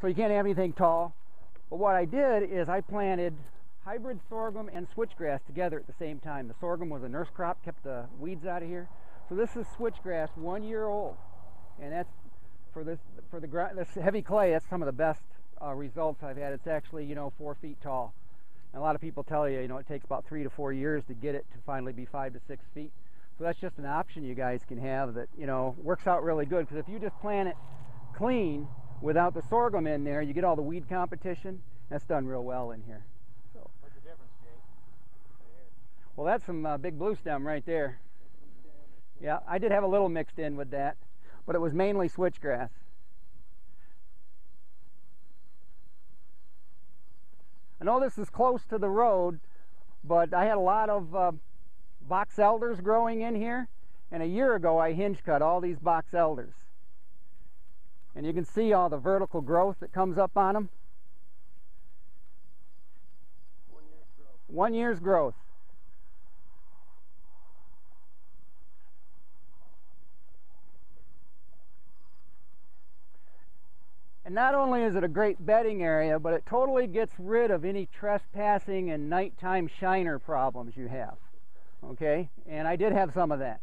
so you can't have anything tall. But what I did is I planted hybrid sorghum and switchgrass together at the same time. The sorghum was a nurse crop, kept the weeds out of here. So this is switchgrass, 1 year old, and that's for this heavy clay. That's some of the best results I've had. It's actually 4 feet tall. And a lot of people tell you it takes about 3 to 4 years to get it to finally be 5 to 6 feet. So that's just an option you guys can have that works out really good, because if you just plant it clean without the sorghum in there, you get all the weed competition. That's done real well in here. So what's the difference, Jake? Well, that's some big blue stem right there. Yeah, I did have a little mixed in with that, but it was mainly switchgrass. I know this is close to the road, but I had a lot of box elders growing in here, and a year ago I hinge cut all these box elders. And you can see all the vertical growth that comes up on them. 1 year's growth. 1 year's growth. And not only is it a great bedding area, but it totally gets rid of any trespassing and nighttime shiner problems you have. Okay? And I did have some of that.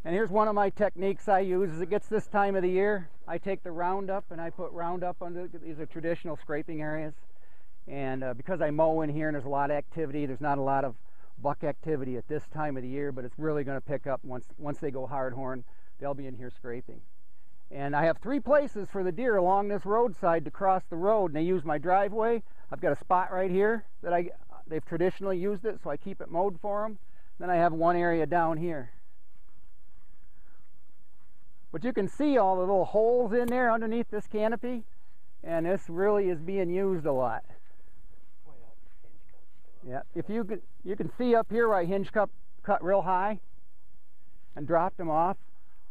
And here's one of my techniques I use. As it gets this time of the year, I take the Roundup and I put Roundup under. These are traditional scraping areas. And because I mow in here and there's a lot of activity, there's not a lot of buck activity at this time of the year, but it's really going to pick up once they go hard horn. They'll be in here scraping. And I have 3 places for the deer along this roadside to cross the road, and they use my driveway. I've got a spot right here that they've traditionally used it, so I keep it mowed for them. Then I have one area down here. But you can see all the little holes in there underneath this canopy, and this really is being used a lot. Yeah, if you can see up here where I hinge cut real high and dropped them off.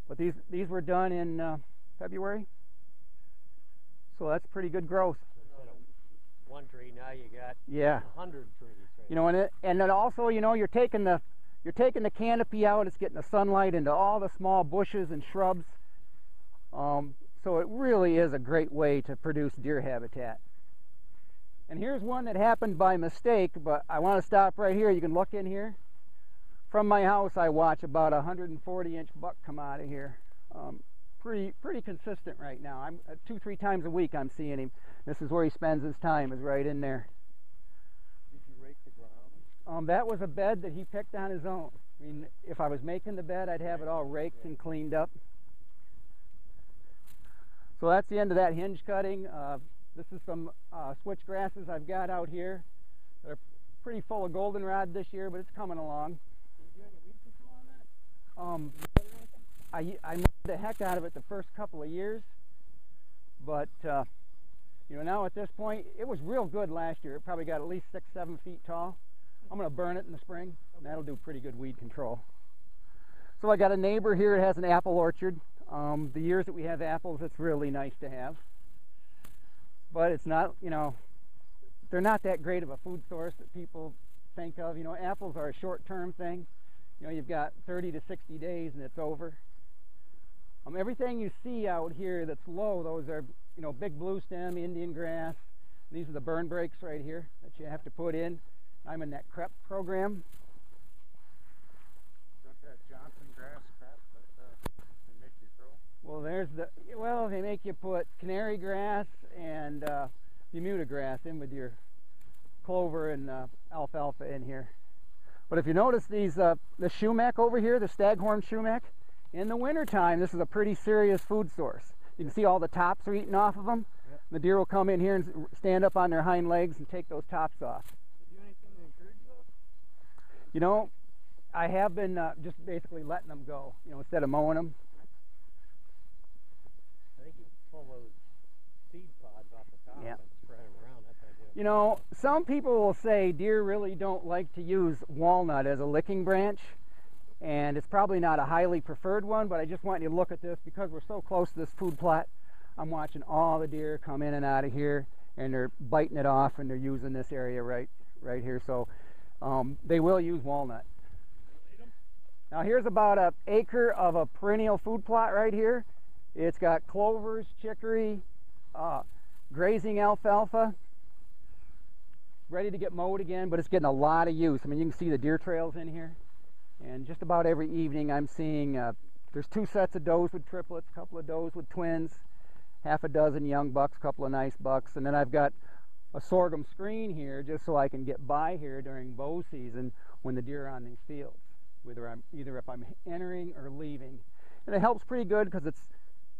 But these were done in February, so that's pretty good growth. Instead of 1 tree, now you got 100 trees. Right? And then also you're taking the canopy out. It's getting the sunlight into all the small bushes and shrubs. So it really is a great way to produce deer habitat. And here's one that happened by mistake, but I want to stop right here. You can look in here. From my house, I watch about a 140-inch buck come out of here. Pretty consistent right now. I'm 2-3 times a week I'm seeing him. This is where he spends his time, is right in there. Did you rake the ground? That was a bed that he picked on his own. I mean, if I was making the bed, I'd have it all raked and cleaned up. So that's the end of that hinge cutting. This is some switch grasses I've got out here. They're pretty full of goldenrod this year, but it's coming along. Did you have any weed control on that? I mowed the heck out of it the first couple of years, but now at this point, it was real good last year. It probably got at least 6-7 feet tall. I'm going to burn it in the spring, and that'll do pretty good weed control. So I got a neighbor here that has an apple orchard. The years that we have apples, it's really nice to have. But it's not, they're not that great of a food source that people think of. Apples are a short-term thing. You've got 30 to 60 days and it's over. Everything you see out here that's low, those are, big blue stem, Indian grass. These are the burn breaks right here that you have to put in. I'm in that CREP program. Don't that Johnson grass crap that they make you throw? Well, they make you put canary grass and Bermuda grass in with your clover and alfalfa in here. But if you notice these, the sumac over here, the staghorn sumac, in the wintertime, this is a pretty serious food source. You can see all the tops are eating off of them. Yep. The deer will come in here and stand up on their hind legs and take those tops off. Do you do anything to encourage those? I have been just basically letting them go, instead of mowing them. I think you pull those seed pods off the top and spread them around. That's ideal. You know, some people will say deer really don't like to use walnut as a licking branch, and it's probably not a highly preferred one, but I just want you to look at this because we're so close to this food plot. I'm watching all the deer come in and out of here, and they're biting it off, and they're using this area right here. So they will use walnut. Now here's about an acre of a perennial food plot right here. It's got clovers, chicory, grazing alfalfa, ready to get mowed again, but it's getting a lot of use. I mean, you can see the deer trails in here, and just about every evening I'm seeing there's 2 sets of does with triplets, a couple of does with twins, half a dozen young bucks, a couple of nice bucks, and then I've got a sorghum screen here just so I can get by here during bow season when the deer are on these fields, either if I'm entering or leaving. And it helps pretty good because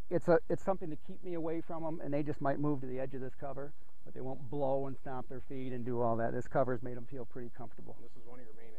it's something to keep me away from them, and they just might move to the edge of this cover, but they won't blow and stomp their feet and do all that. This cover's made them feel pretty comfortable. This is one of your main